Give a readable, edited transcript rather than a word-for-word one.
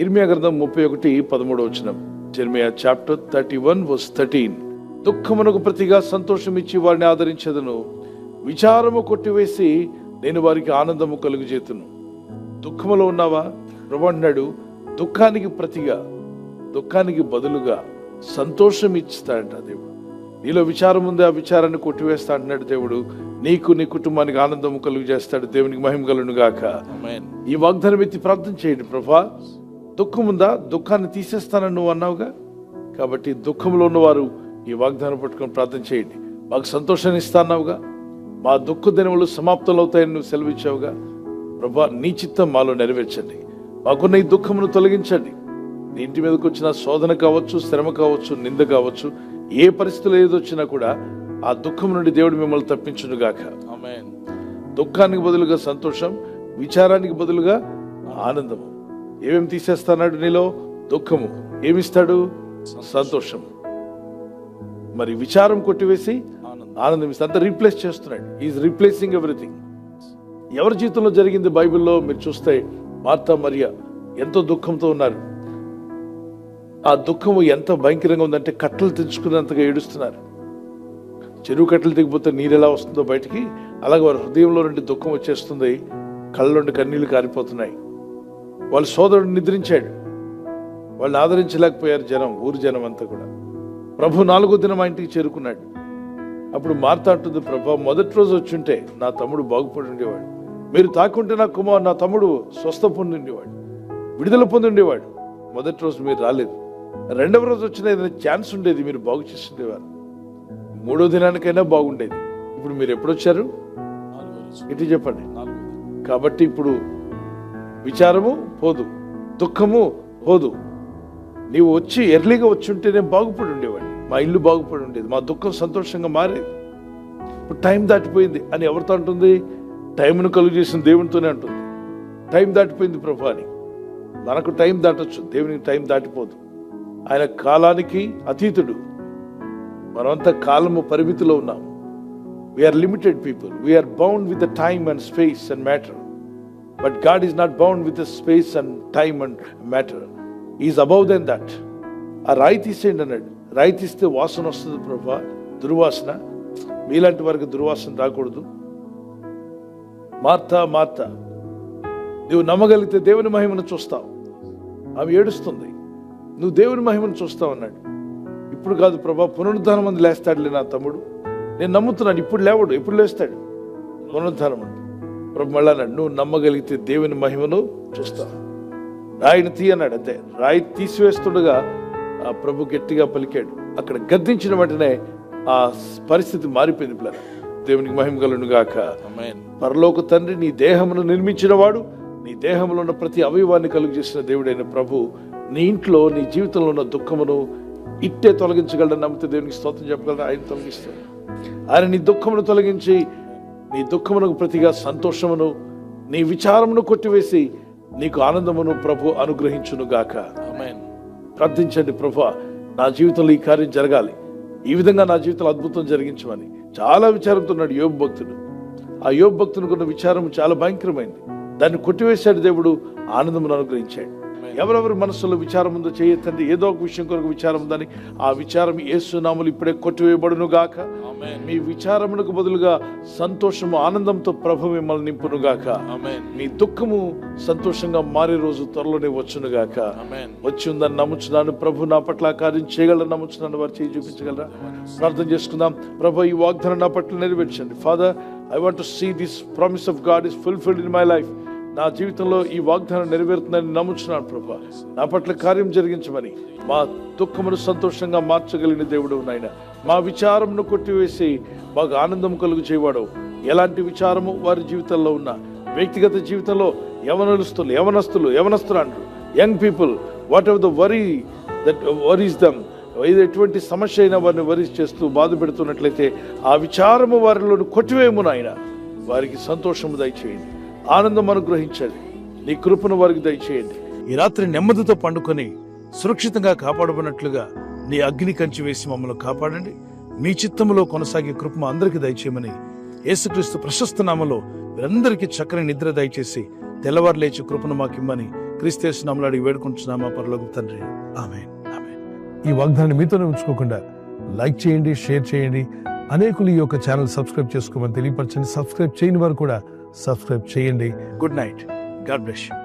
ఇర్మియా గ్రంథం 31:13. Jeremiah chapter 31:13. దుఃఖమునకు ప్రతిగా సంతోషం ఇచ్చి వారిని ఆదరించెదను, విచారము కొట్టివేసి నేను వారికి ఆనందము కలుగజేతును. దుఃఖములో ఉన్నావా? ప్రభు అంటున్నాడు, దుఃఖానికి ప్రతిగా, దుఃఖానికి బదులుగా సంతోషం ఇస్తాడంట దేవుడు. నీలో విచారం ఉంది, ఆ విచారాన్ని కొట్టివేస్తా అంటున్నాడు దేవుడు. నీకు, నీ కుటుంబానికి ఆనందము కలుగు చేస్తాడు. దేవునికి మహిమ కలుగును గాక. ఈ వాగ్దానం ఎత్తి ప్రార్థన చేయండి. ప్రభా, దుఃఖం ఉందా? దుఃఖాన్ని తీసేస్తానని నువ్వు అన్నావుగా. కాబట్టి దుఃఖంలో ఉన్నవారు ఈ వాగ్దానం పట్టుకొని ప్రార్థన చేయండి. మాకు సంతోషాన్ని ఇస్తాన్నావుగా, మా దుఃఖ దినములు సమాప్తాలు అవుతాయని నువ్వు సెలవిచ్చావుగా. ప్రభా, నీ చిత్తం మాలో నెరవేర్చండి. మాకున్న ఈ దుఃఖమును తొలగించండి. నీ ఇంటి మీదకి వచ్చిన శోధన కావచ్చు, శ్రమ కావచ్చు, నింద కావచ్చు, ఏ పరిస్థితులు ఏదొచ్చినా కూడా ఆ దుఃఖం నుండి దేవుడు మిమ్మల్ని తప్పించును గాక. ఆమేన్. దుఃఖానికి బదులుగా సంతోషం, విచారానికి బదులుగా ఆనందము. ఏమేమి తీసేస్తాడు నీలో? దుఃఖము. ఏమిస్తాడు? సంతోషము. మరి విచారం కొట్టివేసి ఆనందం ఇస్తాడు. అంతా రీప్లేస్ చేస్తున్నాడు. Is replacing everything. ఎవరి జీవితంలో జరిగింది బైబిల్లో మీరు చూస్తే, మార్తా మరియా ఎంతో దుఃఖంతో ఉన్నారు. ఆ దుఃఖము ఎంత భయంకరంగా ఉందంటే కట్టలు తెంచుకున్నంతగా ఏడుస్తున్నారు. చెరువు కట్టలు తెగిపోతే నీరు ఎలా వస్తుందో బయటికి, అలాగే వారి హృదయంలో నుండి దుఃఖం వచ్చేస్తుంది. కళ్ళ నుండి కన్నీళ్లు కారిపోతున్నాయి. వాళ్ళ సోదరుడు నిద్రించాడు. వాళ్ళని ఆదరించలేకపోయారు జనం, ఊరి జనం అంతా కూడా. ప్రభు 4వ దినం మా ఇంటికి చేరుకున్నాడు. అప్పుడు మార్తా అంటుంది, ప్రభు మొదటి రోజు వచ్చుంటే నా తమ్ముడు బాగుపడి ఉండేవాడు. మీరు తాకుంటే నా తమ్ముడు స్వస్థ పొంది ఉండేవాడు, విడుదల పొంది ఉండేవాడు. మొదటి రోజు మీరు రాలేదు. 2వ రోజు వచ్చిన ఏదైనా ఛాన్స్ ఉండేది, మీరు బాగు చేస్తుండేవారు. 3వ దినానికైనా బాగుండేది. ఇప్పుడు మీరు ఎప్పుడు వచ్చారు? ఇటు చెప్పండి. కాబట్టి ఇప్పుడు విచారము పోదు, దుఃఖము పోదు. నీవు వచ్చి ఎర్లీగా వచ్చి ఉంటే నేను బాగుపడి ఉండేవాడిని, మా ఇల్లు బాగుపడి ఉండేది, మా దుఃఖం సంతోషంగా మారేది. ఇప్పుడు టైం దాటిపోయింది అని ఎవరితో అంటుంది? టైంను కలుగు చేసిన దేవునితోనే అంటుంది. టైం దాటిపోయింది ప్రభు అని. మనకు టైం దాటొచ్చు, దేవునికి టైం దాటిపోదు. ఆయన కాలానికి అతీతుడు. మనమంతా కాలము పరిమితిలో ఉన్నాము. We are limited people. We are bound with the time and space and matter. But God is not bound with the space and time and matter. Is above than that. ఆ రాయి తీసేయండి అన్నాడు. రాయి తీస్తే వాసన వస్తుంది ప్రభా, దుర్వాసన. మీలాంటి వారికి దుర్వాసన రాకూడదు. మార్తా, మార్తా, నువ్వు నమ్మగలిగితే దేవుని మహిమను చూస్తావు. ఆమె ఏడుస్తుంది, నువ్వు దేవుని మహిమను చూస్తావు అన్నాడు. ఇప్పుడు కాదు ప్రభా, పునరుద్ధానం మంది లేస్తాడులే నా తమ్ముడు, నేను నమ్ముతున్నాను. ఇప్పుడు లేవడు, ఎప్పుడు లేస్తాడు? పునరుద్ధానం మంది. ప్రభు మళ్ళా అన్నాడు, నువ్వు నమ్మగలిగితే దేవుని మహిమను చూస్తావు. రాయిని తీయన్నాడు. అంతే. రాయి తీసివేస్తుండగా ఆ ప్రభు గట్టిగా పలికాడు. అక్కడ గద్దించిన వెంటనే ఆ పరిస్థితి మారిపోయింది. పిల్లలు, దేవునికి మహిమ కలుగును గాక. పరలోక తండ్రి, నీ దేహమును నిర్మించిన వాడు, నీ దేహంలో ఉన్న ప్రతి అవయవాన్ని కలుగు చేసిన దేవుడైన ప్రభు నీ ఇంట్లో, నీ జీవితంలో ఉన్న దుఃఖమును ఇట్టే తొలగించగలడని నమ్మితే దేవునికి స్తోత్రం చెప్పగలరా? ఆయన తొలగిస్తాడు. ఆయన నీ దుఃఖమును తొలగించి, నీ దుఃఖమునకు ప్రతిగా సంతోషమును, నీ విచారమును కొట్టివేసి నీకు ఆనందమును ప్రభు అనుగ్రహించును గాక. ప్రార్థించండి, ప్రభు నా జీవితంలో ఈ కార్యం జరగాలి, ఈ విధంగా నా జీవితంలో అద్భుతం జరిగించమని. చాలా విచారంతో ఉన్నాడు యోబు భక్తుడు. ఆ యోబు భక్తునికి ఉన్న విచారం చాలా భయంకరమైంది. దాన్ని కొట్టివేశాడు దేవుడు, ఆనందమును అనుగ్రహించాడు. ఎవరెవరి మనసులో విచారం ఉందో చేయొద్దండి. ఏదో ఒక విషయం కొరకు విచారం ఉందని, ఆ విచారం యేసు నామములో ఇప్పుడే కొట్టివేయబడును గాక. మీ విచారమునకు బదులుగా సంతోషము, ఆనందంతో ప్రభు మిమ్మల్ని నింపును గాక. మీ దుఃఖము సంతోషంగా మారే రోజు త్వరలోనే వచ్చును గాక. వచ్చి ఉందని నమ్ముచున్నాను. ప్రభు నా పట్ల కార్యం చేయగలరని నమ్ముచున్నాను. వారు చేయి చూపించగలరా? ప్రార్థన చేసుకుందాం. ప్రభు, ఈ వాగ్దానం నా పట్ల నెరవేర్చండి. Father, I want to see this promise of God is fulfilled in my life. నా జీవితంలో ఈ వాగ్దానం నెరవేరుతుందని నమ్ముచున్నాను ప్రభా. నా పట్ల కార్యం జరిగించమని. మా దుఃఖమును సంతోషంగా మార్చగలిగిన దేవుడు నాయన. మా విచారమును కొట్టివేసి మాకు ఆనందం కలుగు చేయవాడు. ఎలాంటి విచారము వారి జీవితంలో ఉన్న, వ్యక్తిగత జీవితంలో యవనస్తులు అంటారు, young people, whatever the worry that worries them, ఎటువంటి సమస్య అయినా వారిని వరీస్ చేస్తూ బాధ పెడుతున్నట్లయితే ఆ విచారము వారిలో కొట్టివేయము నాయన. వారికి సంతోషము దయచేయండి, ఆనందం అనుగ్రహించండి, నీ కృపను వారికి దయచేయండి. ఈ రాత్రి నెమ్మదితో పండుకొని సురక్షితంగా కాపాడబడినట్లుగా నీ అగ్ని కంచి వేసి మమ్మల్ని కాపాడండి. మీ చిత్తములో కొనసాగే కృప అందరికీ దయచేయమని యేసుక్రీస్తు ప్రశస్త నామములో వీరందరికీ చక్కని నిద్ర దయచేసి తెల్లవారు లేచి కృపను మాకిమ్మని క్రీస్తు యేసు నామములో అడిగి వేడుకుంటున్నామా పరలోకపు తండ్రి, ఆమేన్. ఆమేన్. ఈ వాగ్దానాన్ని మీతోనే ఉంచుకోకుండా లైక్ చేయండి, షేర్ చేయండి. అనేకులు ఈ యొక్క ఛానల్ సబ్స్క్రైబ్ చేసుకోమని తెలియపరచండి. సబ్స్క్రైబ్ చేయని వారు కూడా సబ్స్క్రైబ్ చేయండి. Good night. God bless you.